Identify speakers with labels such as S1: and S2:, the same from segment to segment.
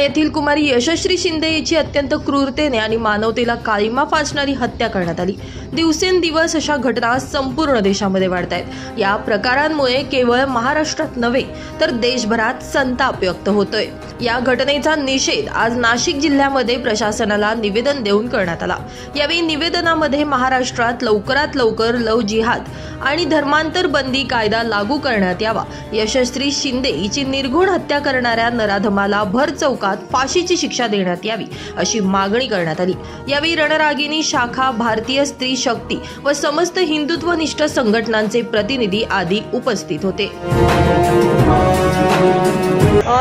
S1: येथील कुमारी यशश्री शिंदे हिची अत्यंत क्रूरतेने आणि मानवतेला काळिमा फासणारी हत्या करण्यात आली। दिवसेंदिवस अशा घटना संपूर्ण देशामध्ये वाढत आहेत। या प्रकारांमुळे केवळ महाराष्ट्रात नव्हे तर देशभरात संताप व्यक्त होतोय। या घटनेचा निषेध आज नाशिक जिल्ह्यामध्ये प्रशासनाला निवेदन देऊन करण्यात आला। यावेळी निवेदनामध्ये महाराष्ट्रात लवकरात लवकर लव जिहाद आणि धर्मांतर बंदी कायदा लागू करण्यात यावा, यशश्री शिंदे हिची निर्घृण हत्या करणाऱ्या नराधमाला भर चौकात फाशीची शिक्षा देण्यात यावी अशी मागणी करण्यात आली। यावेळी रणरागिणी शाखा, भारतीय स्त्री शक्ती व समस्त हिंदुत्वनिष्ठ संघटनांचे प्रतिनिधी आदी उपस्थित होते।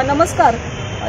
S2: नमस्कार।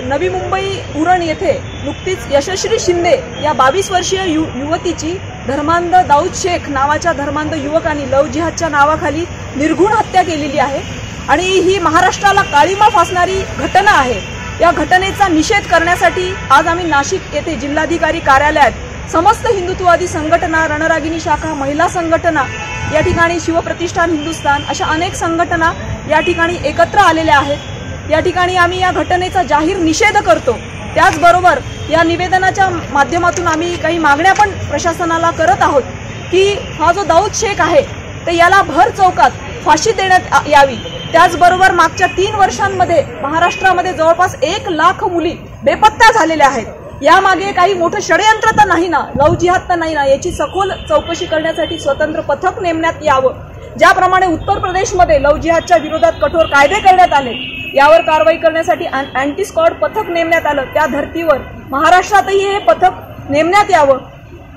S2: नवी मुंबई उरण येथे नुकतीच यशश्री शिंदे या 22 वर्षीय युवतीची धर्मांध दाऊद शेख नावाच्या धर्मांध युवकांनी लव जिहादच्या नावाखाली निर्घृण हत्या केलेली आहे आणि ही महाराष्ट्राला काळिमा फासणारी घटना आहे। या घटनेचा निषेध करण्यासाठी आज आम्ही नाशिक येथे जिल्हाधिकारी कार्यालयात समस्त हिंदुत्ववादी संघटना, रणरागिणी शाखा, महिला संघटना, या ठिकाणी शिवप्रतिष्ठान हिंदुस्थान अशा अनेक संघटना या ठिकाणी एकत्र आलेल्या आहेत। या ठिकाणी आम्ही या घटनेचा जाहीर निषेध करतो। त्याचबरोबर या निवेदनाच्या माध्यमातून आम्ही काही मागण्या पण प्रशासनाला करत आहोत की हा जो दाऊद शेख आहे तर याला भर चौकात फाशी देण्यात यावी। त्याचबरोबर मागच्या 3 वर्षांमध्ये महाराष्ट्रामध्ये जवळपास 1 लाख मुली बेपत्ता झालेल्या आहेत। यामागे काही मोठं षडयंत्र तर नाही ना, लव जिहाद तर नाही ना, याची सखोल चौकशी करण्यासाठी स्वतंत्र पथक नेमण्यात यावं। ज्याप्रमाणे उत्तर प्रदेशमध्ये लव जिहादच्या विरोधात कठोर कायदे करण्यात आले, यावर कारवाई करण्यासाठी अँटी स्क्वॉड पथक नेमण्यात आलं। त्या धर्तीवर महाराष्ट्रातही हे पथक नेमण्यात यावं।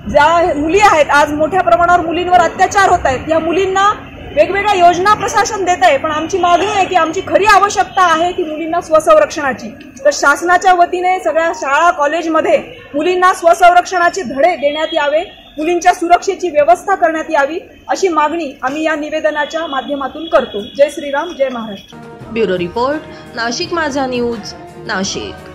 S2: ज्या मुली आहेत, आज मोठ्या प्रमाणावर मुलींवर अत्याचार होत आहेत, या मुलींना वेगवेगळ्या योजना प्रशासन देत आहे, पण आमची मागणी आहे की आमची खरी आवश्यकता आहे की मुलींना स्वसंरक्षणाची। तर शासनाच्या वतीने सगळ्या शाळा कॉलेजमध्ये मुलींना स्वसंरक्षणाचे धडे देण्यात यावे, मुलींच्या सुरक्षेची व्यवस्था करण्यात यावी अशी मागणी आम्ही या निवेदनाच्या माध्यमातून करतो। जय श्रीराम, जय महाराष्ट्र।
S1: ब्युरो रिपोर्ट, नाशिक माझा न्यूज, नाशिक।